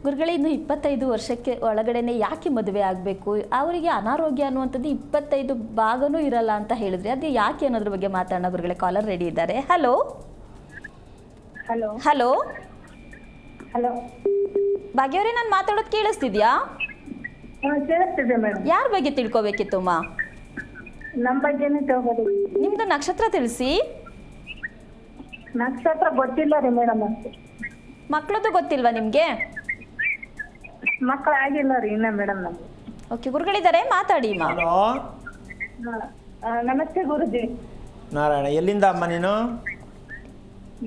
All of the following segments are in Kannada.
ಗುರುಗಳೇ, ಇನ್ನು 25 ವರ್ಷಕ್ಕೆ ಒಳಗಡೆನೆ ಯಾಕೆ ಮದುವೆ ಆಗಬೇಕು? ಅವರಿಗೆ ಅನಾರೋಗ್ಯ ಅನ್ನುವಂಥದ್ದು 25 ಭಾಗನೂ ಇರಲ್ಲ ಅಂತ ಹೇಳಿದ್ರಿ. ಅದು ಯಾಕೆ ಅನ್ನೋದ್ರ ಬಗ್ಗೆ ಮಾತಾಡೋಣ ಗುರುಗಳೇ. ಕಾಲರ್ ರೆಡಿ ಇದ್ದಾರೆ. ಹಲೋ ಹಲೋ ಹಲೋ ಹಲೋ ಭಾಗ್ಯವರೇ, ನಾನು ಮಾತಾಡೋದು ಕೇಳಿಸ್ತಿದ್ಯಾ? ಕೇಳಿಸ್ತಿದೆ ಮೇಡಮ್. ಯಾರ ಬಗ್ಗೆ ತಿಳ್ಕೊಬೇಕಿತ್ತು ಅಮ್ಮ? ನಮ್ಮ ಬಗ್ಗೆನೇ ತಗೋದು. ನಿಮ್ದು ನಕ್ಷತ್ರ ತಿಳಿಸಿ. ನಕ್ಷತ್ರ ಗೊತ್ತಿಲ್ಲ ರೀ ಮೇಡಮ್. ಮಕ್ಕಳದ್ದು ಗೊತ್ತಿಲ್ವಾ ನಿಮಗೆ? ಮಕ್ಕಳು ಆಗಿಲ್ಲ ರೀ ಇನ್ನ ಮೇಡಮ್ ನಮ್ಗೆ. ಓಕೆ, ಗುರುಗಳಿದ್ದಾರೆ, ಮಾತಾಡಿ ಅಮ್ಮ. ಹಲೋ ನಮಸ್ತೆ ಗುರುಜಿ. ನಾರಾಯಣ, ಎಲ್ಲಿಂದ ಅಮ್ಮ ನೀನು?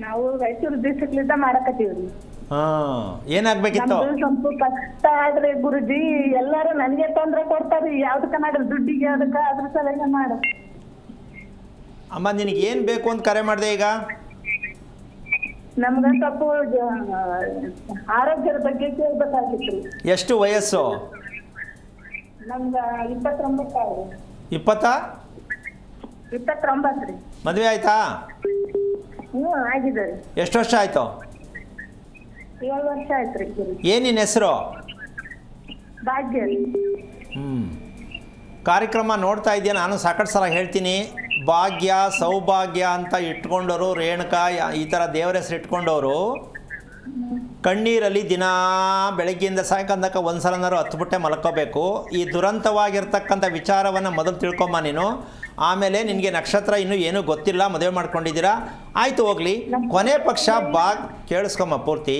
ನಾವು ರಾಯಚೂರು ಡಿಸ್ಟ್ರಿಕ್ಟ್ಲಿಂದ ಮಾಡಕತ್ತೀವ್ರಿ. ಹಾಂ, ಏನಾಗಬೇಕಿತ್ತು? ನಮ್ದು ಸ್ವಲ್ಪ ಕಷ್ಟ ಆದ್ರೆ ಗುರುಜಿ, ಎಲ್ಲಾರು ನನಗೆ ತೊಂದ್ರೆ ಕೊಡ್ತಾರ್ರಿ. ಯಾವ್ದಕ್ಕ ಮಾಡ್ರಿ, ದುಡ್ಡಿಗೆ ಅದಕ್ಕ ಅದ್ರ ಸಲಹೆ ಮಾಡ. ಅಮ್ಮ, ನಿನಗೆ ಏನು ಬೇಕು ಅಂತ ಕರೆ ಮಾಡಿದೆ ಈಗ? ನಮ್ಗ ಸ್ವಲ್ಪ ಆರೋಗ್ಯದ ಬಗ್ಗೆ ಕೇಳ್ಬೇಕಾಗಿತ್ತು. ಎಷ್ಟು ವಯಸ್ಸು? ನಮ್ಗ 29 ಆದ್ರಿ. 20? 29 ರೀ. ಮದುವೆ ಆಯ್ತಾ? ಹ್ಞೂ ಆಗಿದೆ ರೀ. ಎಷ್ಟು ವರ್ಷ ಆಯಿತು? 7 ವರ್ಷ ಆಯ್ತು ರೀ ಗುರುಜಿ. ಏನು ನಿನ್ನ ಹೆಸರು? ಭಾಗ್ಯ ರೀ. ಕಾರ್ಯಕ್ರಮ ನೋಡ್ತಾ ಇದೆಯಾ? ನಾನು ಸಾಕಷ್ಟು ಸಲ ಹೇಳ್ತೀನಿ, ಭಾಗ್ಯ ಸೌಭಾಗ್ಯ ಅಂತ ಇಟ್ಕೊಂಡವರು, ರೇಣುಕಾ ಈ ಥರ ದೇವರ ಹೆಸರು ಇಟ್ಕೊಂಡವರು ಕಣ್ಣೀರಲ್ಲಿ ದಿನ ಬೆಳಗ್ಗೆಯಿಂದ ಸಾಯಂಕಾಲಕ್ಕೆ ಒಂದು ಸಲನಾರು ಹತ್ಬಿಟ್ಟೆ ಮಲ್ಕೋಬೇಕು. ಈ ದುರಂತವಾಗಿರ್ತಕ್ಕಂಥ ವಿಚಾರವನ್ನು ಮೊದಲು ತಿಳ್ಕೊಂಬ ನೀನು. ಆಮೇಲೆ ನಿನಗೆ ನಕ್ಷತ್ರ ಇನ್ನೂ ಏನೂ ಗೊತ್ತಿಲ್ಲ, ಮದುವೆ ಮಾಡ್ಕೊಂಡಿದ್ದೀರಾ, ಆಯಿತು ಹೋಗಲಿ. ಕೊನೆ ಪಕ್ಷ ಕೇಳಿಸ್ಕೊಮ್ಮ ಪೂರ್ತಿ.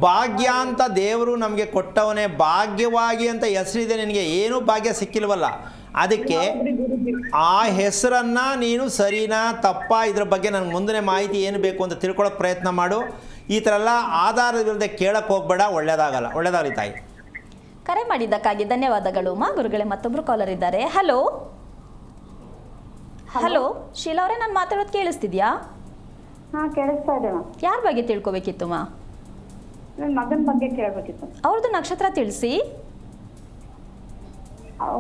ಭಾಗ್ಯ ಅಂತ ದೇವರು ನಮಗೆ ಕೊಟ್ಟವನೇ, ಭಾಗ್ಯವಾಗಿ ಅಂತ ಹೆಸರಿದೆ, ನಿನಗೆ ಏನೂ ಭಾಗ್ಯ ಸಿಕ್ಕಿಲ್ವಲ್ಲ. ಅದಕ್ಕೆ ಆ ಹೆಸರನ್ನು ನೀನು ಸರಿನಾ ತಪ್ಪಾ ಇದ್ರ ಬಗ್ಗೆ ನನಗೆ ಮುಂದಿನ ಮಾಹಿತಿ ಏನು ಬೇಕು ಅಂತ ತಿಳ್ಕೊಳ್ಳೋಕೆ ಪ್ರಯತ್ನ ಮಾಡು. ಈ ಥರ ಎಲ್ಲ ಆಧಾರವಿಲ್ಲದೆ ಕೇಳಕ್ಕೆ ಹೋಗಬೇಡ, ಒಳ್ಳೇದಾಗಲ್ಲ. ಒಳ್ಳೇದಾಗಲಿ ತಾಯಿ. ಕರೆ ಮಾಡಿದ್ದಕ್ಕಾಗಿ ಧನ್ಯವಾದಗಳು ಅಮ್ಮ. ಗುರುಗಳೇ, ಮತ್ತೊಬ್ರು ಕಾಲರ್ ಇದ್ದಾರೆ. ಹಲೋ ಹಲೋ ಶೀಲಾ ಅವರೇ, ನಾನು ಮಾತಾಡೋದು ಕೇಳಿಸ್ತಿದ್ಯಾ? ಹಾ, ಕೇಳಿಸ್ತಾ ಇದೆ. ಯಾರ ಬಗ್ಗೆ ತಿಳ್ಕೊಬೇಕಿತ್ತು ಅಮ್ಮ? ನನ್ನ ಮಗನ ಬಗ್ಗೆ ಕೇಳಬೇಕಿತ್ತು. ಅವ್ರದ್ದು ನಕ್ಷತ್ರ ತಿಳಿಸಿ.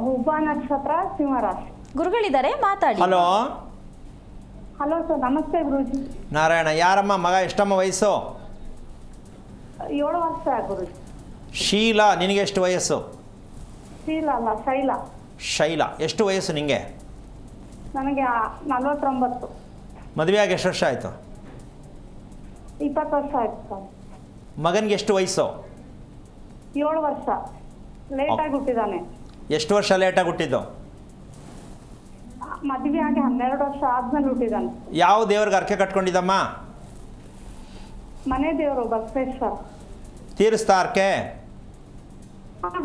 ಹುಬ್ಬ ನಕ್ಷತ್ರ, ಸಿಂಹರಾಶಿ. ಗುರುಗಳಿದ್ದಾರೆ, ಮಾತಾಡಿ. ಹಲೋ ಹಲೋ ಸರ್, ನಮಸ್ತೆ ಗುರುಜಿ. ನಾರಾಯಣ, ಯಾರಮ್ಮ ಮಗ? ಎಷ್ಟಮ್ಮ ವಯಸ್ಸು? 7 ವರ್ಷ ಗುರುಜಿ. ಶೀಲಾ, ನಿನಗೆ ಎಷ್ಟು ವಯಸ್ಸು? ಶೀಲ ಅಲ್ಲ, ಶೈಲ. ಶೈಲಾ, ಎಷ್ಟು ವಯಸ್ಸು ನಿನಗೆ? ನನಗೆ 49. ಮದುವೆ ಆಗಿ ಎಷ್ಟು ವರ್ಷ ಆಯಿತು? 20 ವರ್ಷ ಆಯ್ತು ಸರ್. ಮಗನಿಗೆ ಎಷ್ಟು ವಯಸ್ಸು? 7 ವರ್ಷ. ಲೇಟಾಗಿ ಹುಟ್ಟಿದಾನೆ. ಎಷ್ಟು ವರ್ಷ ಲೇಟಾಗಿ ಹುಟ್ಟಿದ್ದು? ಮದುವೆ ಆಗಿ 12 ವರ್ಷ ಆದ್ಮೇಲೆ ಹುಟ್ಟಿದಾನೆ. ಯಾವ ದೇವ್ರಿಗೆ ಅರ್ಕೆ ಕಟ್ಕೊಂಡಿದ್ದಮ್ಮ? ಮನೆ ದೇವರು ಬಸವೇಶ್ವರ. ತೀರಿಸ್ತಾ ಅರ್ಕೆ?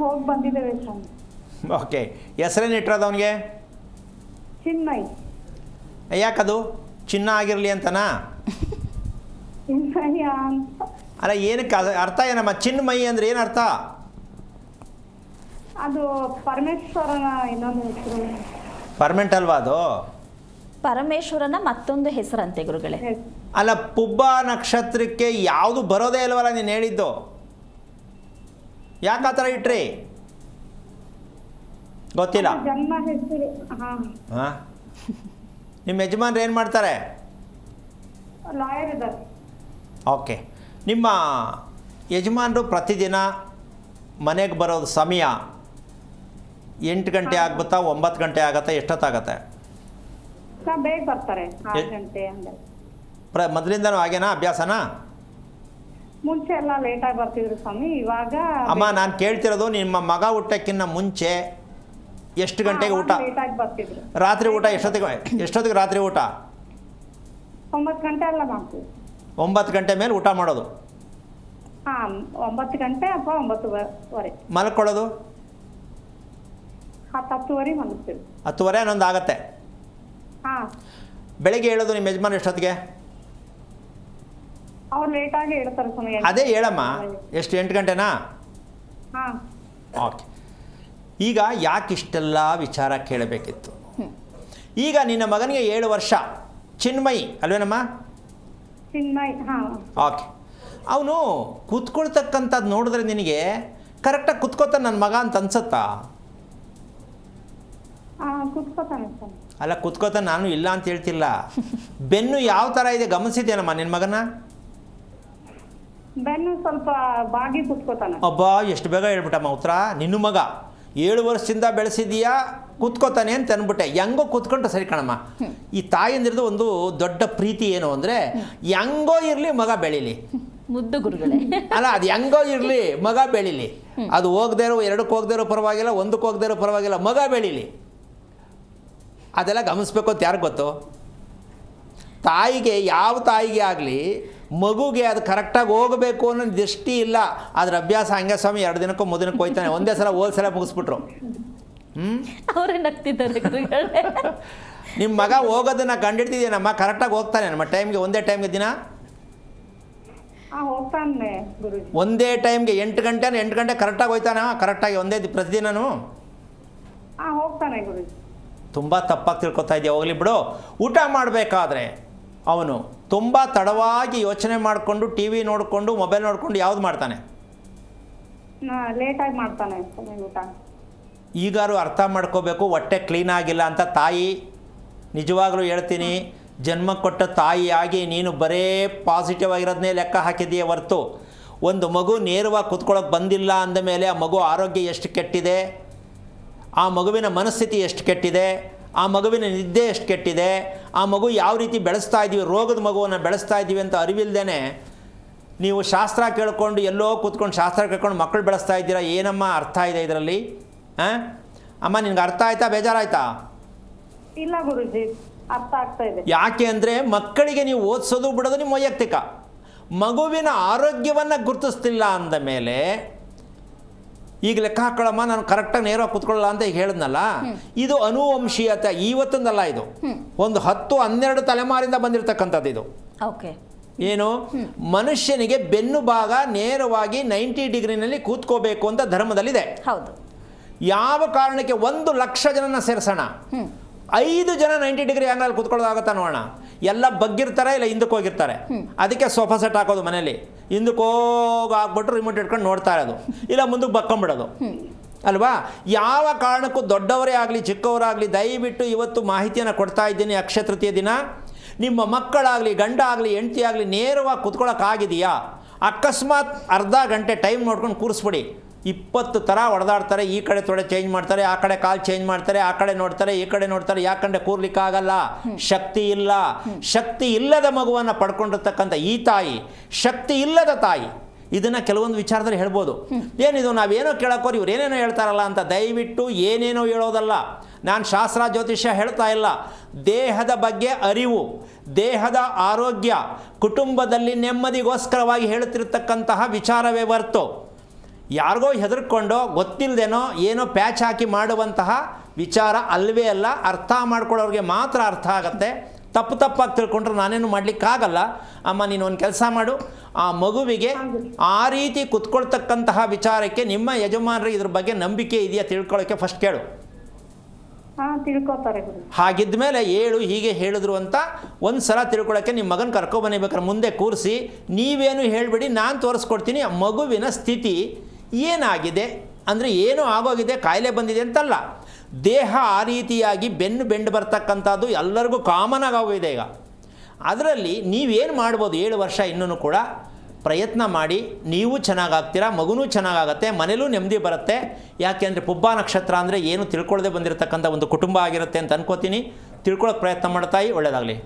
ಹೋಗಿ ಬಂದಿದ್ದೇವೆ ಸರ್. ಓಕೆ. ಹೆಸರೇನು ಇಟ್ಟಿರೋದು ಅವನಿಗೆ? ಚಿನ್ಮಯ್. ಯಾಕದು ಚಿನ್ನ ಆಗಿರಲಿ ಅಂತನಾ? ಚಿನ್ಮಯ್ಯ ಅಂತ. ಅಲ್ಲ, ಏನಕ್ಕೆ ಅರ್ಥ ಏನಮ್ಮ? ಚಿನ್ಮಯಿ ಅಂದರೆ ಏನು ಅರ್ಥ? ಅದು ಪರಮೇಶ್ವರನ ಇನ್ನೊಂದು ಹೆಸರು. ಪರ್ಮೆಂಟ್ ಅಲ್ವಾ ಅದು? ಪರಮೇಶ್ವರನ ಮತ್ತೊಂದು ಹೆಸರಂತೆ ಗುರುಗಳೇ. ಅಲ್ಲ, ಪುಬ್ಬ ನಕ್ಷತ್ರಕ್ಕೆ ಯಾವುದು ಬರೋದೇ ಇಲ್ವಲ್ಲ ನೀನು ಹೇಳಿದ್ದು? ಯಾಕೆ ಆ ಥರ ಇಟ್ರಿ? ಗೊತ್ತಿಲ್ಲ. ಜನ್ಮ ಹೆಸರು. ಹಾಂ, ನಿಮ್ಮ ಯಜಮಾನ್ರು ಏನು ಮಾಡ್ತಾರೆ? ಲಾಯರ್ ಇದ್ದಾರೆ. ಓಕೆ. ನಿಮ್ಮ ಯಜಮಾನರು ಪ್ರತಿದಿನ ಮನೆಗೆ ಬರೋದು ಸಮಯ 8 ಗಂಟೆ ಆಗ್ಬಿತ್ತಾ, 9 ಗಂಟೆ ಆಗತ್ತಾ, ಎಷ್ಟೊತ್ತಾಗತ್ತೆ? ಬೇಗ ಬರ್ತಾರೆ, 6 ಗಂಟೆ ಹಂಗೆ. ಮೊದಲಿಂದನೂ ಹಾಗೇನಾ ಅಭ್ಯಾಸನಾ? ಮುಂಚೆ ಎಲ್ಲ ಲೇಟಾಗಿ ಬರ್ತಿದ್ರು ಸ್ವಾಮಿ, ಇವಾಗ. ಅಮ್ಮ, ನಾನು ಕೇಳ್ತಿರೋದು ನಿಮ್ಮ ಮಗ ಹುಟ್ಟಕ್ಕಿಂತ ಮುಂಚೆ ಎಷ್ಟು ಗಂಟೆಗೆ ಊಟ? ಲೇಟಾಗಿ ಬರ್ತಿದ್ರು. ರಾತ್ರಿ ಊಟ ಎಷ್ಟೊತ್ತಿಗೆ ರಾತ್ರಿ ಊಟ? 9 ಗಂಟೆ ಎಲ್ಲ ಮಾಡ್ತೀವಿ. 9 ಗಂಟೆ ಮೇಲೆ ಊಟ ಮಾಡೋದು? ಹಾಂ, 9 ಗಂಟೆ ಅಥವಾ 9:30. ಮಲ್ಕೊಳ್ಳೋದು? 10:30 ಮಲಗ್ತೀವಿ. 10:30 11 ಆಗತ್ತೆ. ಹಾಂ. ಬೆಳಗ್ಗೆ ಹೇಳೋದು ನಿಮ್ಮ ಯಜಮಾನ ಎಷ್ಟೊತ್ತಿಗೆ? ಅವ್ರು ಲೇಟಾಗಿ ಹೇಳ್ತಾರೆ ಸ್ವಾಮಿ. ಅದೇ ಹೇಳಮ್ಮ, ಎಷ್ಟು? 8 ಗಂಟೆನಾ? ಹಾಂ. ಓಕೆ. ಈಗ ಯಾಕೆ ಇಷ್ಟೆಲ್ಲ ವಿಚಾರ ಕೇಳಬೇಕಿತ್ತು? ಈಗ ನಿನ್ನ ಮಗನಿಗೆ 7 ವರ್ಷ, ಚಿನ್ಮಯಿ ಅಲ್ವೇನಮ್ಮ? ಚಿನ್ಮಯ್. ಹಾಂ. ಓಕೆ. ಅವನು ಕೂತ್ಕೊಳ್ತಕ್ಕಂಥದ್ದು ನೋಡಿದ್ರೆ ನಿನಗೆ ಕರೆಕ್ಟಾಗಿ ಕೂತ್ಕೋತಾನೆ ನನ್ನ ಮಗ ಅಂತ ಅನ್ಸುತ್ತಾ? ಕೂತ್ಕೋತಾನೆ ಸರ್. ಅಲ್ಲ, ಕೂತ್ಕೋತಾನೆ, ನಾನು ಇಲ್ಲ ಅಂತ ಹೇಳ್ತಿಲ್ಲ. ಬೆನ್ನು ಯಾವ ಥರ ಇದೆ ಗಮನಿಸಿದ್ದೇನಮ್ಮ ನಿನ್ನ ಮಗನ? ಬೆನ್ನು ಸ್ವಲ್ಪ ಬಾಗಿ ಕುತ್ಕೋತಾನೆ. ಅಬ್ಬಾ ಎಷ್ಟು ಬೇಗ ಹೇಳ್ಬಿಟ್ಟಮ್ಮ ಉತ್ತರ. ನಿನ್ನ ಮಗ 7 ವರ್ಷದಿಂದ ಬೆಳೆಸಿದೀಯಾ ಕೂತ್ಕೋತಾನೆ ಅಂತ ಅಂದ್ಬಿಟ್ಟೆ. ಹೆಂಗೋ ಕೂತ್ಕೊಂಡ್ರೆ ಸರಿ ಕಣಮ್ಮ. ಈ ತಾಯಿಂದಿರದು ಒಂದು ದೊಡ್ಡ ಪ್ರೀತಿ ಏನು ಅಂದರೆ ಹೆಂಗೋ ಇರಲಿ ಮಗ ಬೆಳೀಲಿ. ಮುದ್ದು ಗುರುಗಳೇ. ಅಲ್ಲ, ಅದು ಹೆಂಗೋ ಇರಲಿ ಮಗ ಬೆಳೀಲಿ. ಅದು ಹೋಗದೇ ಇರೋ 2ಕ್ಕೆ ಹೋಗದೇ ಇರೋ ಪರವಾಗಿಲ್ಲ, 1ಕ್ಕೆ ಹೋಗದೇ ಇರೋ ಪರವಾಗಿಲ್ಲ, ಮಗ ಬೆಳೀಲಿ. ಅದೆಲ್ಲ ಗಮನಿಸ್ಬೇಕು ಅಂತ ಯಾರಿಗೆ ಗೊತ್ತು? ತಾಯಿಗೆ, ಯಾವ ತಾಯಿಗೆ ಆಗಲಿ ಮಗುಗೆ ಅದು ಕರೆಕ್ಟಾಗಿ ಹೋಗಬೇಕು ಅನ್ನೋ ದೃಷ್ಟಿ ಇಲ್ಲ. ಅದ್ರ ಅಭ್ಯಾಸ ಹಂಗೆ ಸ್ವಾಮಿ 2 ದಿನಕ್ಕೂ 3 ದಿನಕ್ಕೆ ಹೋಯ್ತಾನೆ. ಒಂದೇ ಸಲ ಹೋಲ್ಸಲ ಮುಗಿಸ್ಬಿಟ್ರು. ಅವರೇ ನಗ್ತಿದ್ದಾರೆ ಗುರುಗಳೇ. ನಿಮ್ಮ ಮಗ ಹೋಗೋದನ್ನ ಕಂಡಿಡ್ತಿದ್ದೀನಮ್ಮ, ಕರೆಕ್ಟಾಗಿ ಹೋಗ್ತಾನೆ ನಮ್ಮ ಟೈಮ್ಗೆ, ಒಂದೇ ಟೈಮ್ಗೆ ದಿನ ಹೋಗ್ತಾನೆ ಗುರುಜಿ. ಒಂದೇ ಟೈಮ್ಗೆ 8 ಗಂಟೆ ಕರೆಕ್ಟಾಗಿ ಹೋಯ್ತಾನ? ಕರೆಕ್ಟಾಗಿ ಒಂದೇ ಪ್ರತಿದಿನನೂ ಹೋಗ್ತಾನೆ ಗುರುಜಿ. ತುಂಬ ತಪ್ಪಾಗಿ ತಿಳ್ಕೊತಾ ಇದೆಯಾ. ಹೋಗ್ಲಿ ಬಿಡು. ಊಟ ಮಾಡಬೇಕಾದ್ರೆ ಅವನು ತುಂಬ ತಡವಾಗಿ ಯೋಚನೆ ಮಾಡಿಕೊಂಡು ಟಿ ವಿ ನೋಡಿಕೊಂಡು ಮೊಬೈಲ್ ನೋಡಿಕೊಂಡು ಯಾವ್ದು ಮಾಡ್ತಾನೆ? ಲೇಟಾಗಿ ಮಾಡ್ತಾನೆ ಊಟ. ಈಗಾರು ಅರ್ಥ ಮಾಡ್ಕೋಬೇಕು, ಹೊಟ್ಟೆ ಕ್ಲೀನ್ ಆಗಿಲ್ಲ ಅಂತ. ತಾಯಿ, ನಿಜವಾಗ್ಲೂ ಹೇಳ್ತೀನಿ, ಜನ್ಮ ಕೊಟ್ಟ ತಾಯಿಯಾಗಿ ನೀನು ಬರೇ ಪಾಸಿಟಿವ್ ಆಗಿರೋದನ್ನೇ ಲೆಕ್ಕ ಹಾಕಿದೆಯೇ ಹೊರ್ತು ಒಂದು ಮಗು ನೇರವಾಗಿ ಕೂತ್ಕೊಳ್ಳೋಕೆ ಬಂದಿಲ್ಲ ಅಂದಮೇಲೆ ಆ ಮಗು ಆರೋಗ್ಯ ಎಷ್ಟು ಕೆಟ್ಟಿದೆ, ಆ ಮಗುವಿನ ಮನಸ್ಥಿತಿ ಎಷ್ಟು ಕೆಟ್ಟಿದೆ, ಆ ಮಗುವಿನ ನಿದ್ದೆ ಎಷ್ಟು ಕೆಟ್ಟಿದೆ, ಆ ಮಗು ಯಾವ ರೀತಿ ಬೆಳೆಸ್ತಾ ಇದ್ದೀವಿ, ರೋಗದ ಮಗುವನ್ನು ಬೆಳೆಸ್ತಾ ಇದ್ದೀವಿ ಅಂತ ಅರಿವಿಲ್ದೇ ನೀವು ಶಾಸ್ತ್ರ ಕೇಳ್ಕೊಂಡು ಎಲ್ಲೋ ಕೂತ್ಕೊಂಡು ಶಾಸ್ತ್ರ ಕೇಳ್ಕೊಂಡು ಮಕ್ಕಳು ಬೆಳೆಸ್ತಾ ಇದ್ದೀರಾ. ಏನಮ್ಮ ಅರ್ಥ ಇದೆ ಇದರಲ್ಲಿ? ಅಮ್ಮ ನಿನ್ಗೆ ಅರ್ಥ ಆಯ್ತಾ, ಬೇಜಾರಾಯ್ತಾ? ಇಲ್ಲ ಗುರುಜಿ, ಅರ್ಥ ಆಗ್ತಾ ಇದೆ. ಯಾಕೆ ಅಂದರೆ ಮಕ್ಕಳಿಗೆ ನೀವು ಓದಿಸೋದು ಬಿಡೋದು ನಿಮ್ಮ ವೈಯಕ್ತಿಕ. ಮಗುವಿನ ಆರೋಗ್ಯವನ್ನು ಗುರುತಿಸ್ತಿಲ್ಲ ಅಂದ ಮೇಲೆ ಈಗ ಲೆಕ್ಕ ಹಾಕೊಳ್ಳಮ್ಮ, ನಾನು ಕರೆಕ್ಟಾಗಿ ನೇರವಾಗಿ ಕೂತ್ಕೊಳ್ಳಲ್ಲ ಅಂತ ಈಗ ಹೇಳಿದ್ನಲ್ಲ, ಇದು ಅನುವಂಶೀಯತೆ. ಇವತ್ತೊಂದಲ್ಲ, ಇದು ಒಂದು 10-12 ತಲೆಮಾರಿಂದ ಬಂದಿರತಕ್ಕಂಥದ್ದು ಇದು. ಓಕೆ. ಏನು, ಮನುಷ್ಯನಿಗೆ ಬೆನ್ನು ಭಾಗ ನೇರವಾಗಿ 90 ಡಿಗ್ರಿನಲ್ಲಿ ಕೂತ್ಕೋಬೇಕು ಅಂತ ಧರ್ಮದಲ್ಲಿದೆ. ಹೌದು. ಯಾವ ಕಾರಣಕ್ಕೆ 1,00,000 ಜನನ ಸೇರಿಸೋಣ, 5 ಜನ 90 ಡಿಗ್ರಿ ಆಂಗಲ್ ಕೂತ್ಕೊಳ್ಳೋದಾಗತ್ತಾ ನೋಡೋಣ. ಎಲ್ಲ ಬಗ್ಗಿರ್ತಾರೆ, ಇಲ್ಲ ಹಿಂದಕ್ಕೆ ಹೋಗಿರ್ತಾರೆ. ಅದಕ್ಕೆ ಸೋಫಾ ಸೆಟ್ ಹಾಕೋದು ಮನೇಲಿ. ಹಿಂದಕ್ಕೆ ಹೋಗಿ ಹಾಕ್ಬಿಟ್ಟು ರಿಮೋಟ್ ಇಟ್ಕೊಂಡು ನೋಡ್ತಾ ಇರೋದು, ಇಲ್ಲ ಮುಂದಕ್ಕೆ ಬಕ್ಕೊಂಬಿಡೋದು ಅಲ್ವಾ? ಯಾವ ಕಾರಣಕ್ಕೂ ದೊಡ್ಡವರೇ ಆಗಲಿ ಚಿಕ್ಕವರಾಗಲಿ ದಯವಿಟ್ಟು ಇವತ್ತು ಮಾಹಿತಿಯನ್ನು ಕೊಡ್ತಾ ಇದ್ದೀನಿ. ಅಕ್ಷಯ ತೃತೀಯ ದಿನ ನಿಮ್ಮ ಮಕ್ಕಳಾಗಲಿ ಗಂಡ ಆಗಲಿ ಹೆಂಡತಿ ಆಗಲಿ ನೇರವಾಗಿ ಕೂತ್ಕೊಳ್ಳೋಕ್ಕಾಗಿದೆಯಾ? ಅಕಸ್ಮಾತ್ ಅರ್ಧ ಗಂಟೆ ಟೈಮ್ ನೋಡ್ಕೊಂಡು ಕೂರಿಸ್ಬಿಡಿ. 20 ಥರ ಹೊಡೆದಾಡ್ತಾರೆ. ಈ ಕಡೆ ತೊಡೆ ಚೇಂಜ್ ಮಾಡ್ತಾರೆ, ಆ ಕಡೆ ಕಾಲು ಚೇಂಜ್ ಮಾಡ್ತಾರೆ, ಆ ಕಡೆ ನೋಡ್ತಾರೆ, ಈ ಕಡೆ ನೋಡ್ತಾರೆ. ಯಾಕಂದರೆ ಕೂರ್ಲಿಕ್ಕಾಗಲ್ಲ, ಶಕ್ತಿ ಇಲ್ಲ. ಶಕ್ತಿ ಇಲ್ಲದ ಮಗುವನ್ನು ಪಡ್ಕೊಂಡಿರ್ತಕ್ಕಂಥ ಈ ತಾಯಿ ಶಕ್ತಿ ಇಲ್ಲದ ತಾಯಿ. ಇದನ್ನು ಕೆಲವೊಂದು ವಿಚಾರದಲ್ಲಿ ಹೇಳ್ಬೋದು. ಏನಿದು ನಾವೇನೋ ಕೇಳೋಕೋರು ಇವ್ರು ಏನೇನೋ ಹೇಳ್ತಾರಲ್ಲ ಅಂತ. ದಯವಿಟ್ಟು ಏನೇನೋ ಹೇಳೋದಲ್ಲ. ನಾನು ಶಾಸ್ತ್ರ ಜ್ಯೋತಿಷ್ಯ ಹೇಳ್ತಾ ಇಲ್ಲ. ದೇಹದ ಬಗ್ಗೆ ಅರಿವು, ದೇಹದ ಆರೋಗ್ಯ, ಕುಟುಂಬದಲ್ಲಿ ನೆಮ್ಮದಿಗೋಸ್ಕರವಾಗಿ ಹೇಳುತ್ತಿರ್ತಕ್ಕಂತಹ ವಿಚಾರವೇ ಹೊರ್ತು ಯಾರಿಗೋ ಹೆದರ್ಕೊಂಡು ಗೊತ್ತಿಲ್ಲದೇನೋ ಏನೋ ಪ್ಯಾಚ್ ಹಾಕಿ ಮಾಡುವಂತಹ ವಿಚಾರ ಅಲ್ಲವೇ ಅಲ್ಲ. ಅರ್ಥ ಮಾಡ್ಕೊಳ್ಳೋರಿಗೆ ಮಾತ್ರ ಅರ್ಥ ಆಗುತ್ತೆ. ತಪ್ಪಾಗಿ ತಿಳ್ಕೊಂಡ್ರೆ ನಾನೇನು ಮಾಡಲಿಕ್ಕಾಗಲ್ಲ. ಅಮ್ಮ ನೀನು ಒಂದು ಕೆಲಸ ಮಾಡು, ಆ ಮಗುವಿಗೆ ಆ ರೀತಿ ಕುತ್ಕೊಳ್ತಕ್ಕಂತಹ ವಿಚಾರಕ್ಕೆ ನಿಮ್ಮ ಯಜಮಾನರಿಗೆ ಇದ್ರ ಬಗ್ಗೆ ನಂಬಿಕೆ ಇದೆಯಾ ತಿಳ್ಕೊಳ್ಳೋಕ್ಕೆ ಫಸ್ಟ್ ಕೇಳು. ತಿಳ್ಕೊತಾರೆ. ಹಾಗಿದ್ದ ಮೇಲೆ ಹೇಳು, ಹೀಗೆ ಹೇಳಿದ್ರು ಅಂತ ಒಂದು ಸಲ ತಿಳ್ಕೊಳ್ಳೋಕ್ಕೆ ನಿಮ್ಮ ಮಗನ ಕರ್ಕೊಬನ್ನಿಬೇಕಾದ್ರೆ ಮುಂದೆ ಕೂರಿಸಿ ನೀವೇನು ಹೇಳಿಬಿಡಿ, ನಾನು ತೋರಿಸ್ಕೊಡ್ತೀನಿ ಆ ಮಗುವಿನ ಸ್ಥಿತಿ ಏನಾಗಿದೆ. ಅಂದರೆ ಏನೋ ಆಗೋಗಿದೆ, ಕಾಯಿಲೆ ಬಂದಿದೆ ಅಂತಲ್ಲ, ದೇಹ ಆ ರೀತಿಯಾಗಿ ಬೆಂಡು ಬರ್ತಕ್ಕಂಥದ್ದು ಎಲ್ಲರಿಗೂ ಕಾಮನ್ ಆಗೋಗಿದೆ ಈಗ. ಅದರಲ್ಲಿ ನೀವೇನು ಮಾಡ್ಬೋದು, 7 ವರ್ಷ ಇನ್ನೂ ಕೂಡ ಪ್ರಯತ್ನ ಮಾಡಿ. ನೀವು ಚೆನ್ನಾಗಾಗ್ತೀರಾ, ಮಗುನೂ ಚೆನ್ನಾಗಾಗತ್ತೆ, ಮನೇಲೂ ನೆಮ್ಮದಿ ಬರುತ್ತೆ. ಯಾಕೆಂದರೆ ಪುಬ್ಬ ನಕ್ಷತ್ರ ಅಂದರೆ ಏನು ತಿಳ್ಕೊಳ್ಳದೆ ಬಂದಿರತಕ್ಕಂಥ ಒಂದು ಕುಟುಂಬ ಆಗಿರುತ್ತೆ ಅಂತ ಅನ್ಕೋತೀನಿ. ತಿಳ್ಕೊಳ್ಳೋಕೆ ಪ್ರಯತ್ನ ಮಾಡ್ತಾಯಿ. ಒಳ್ಳೆಯದಾಗಲಿ.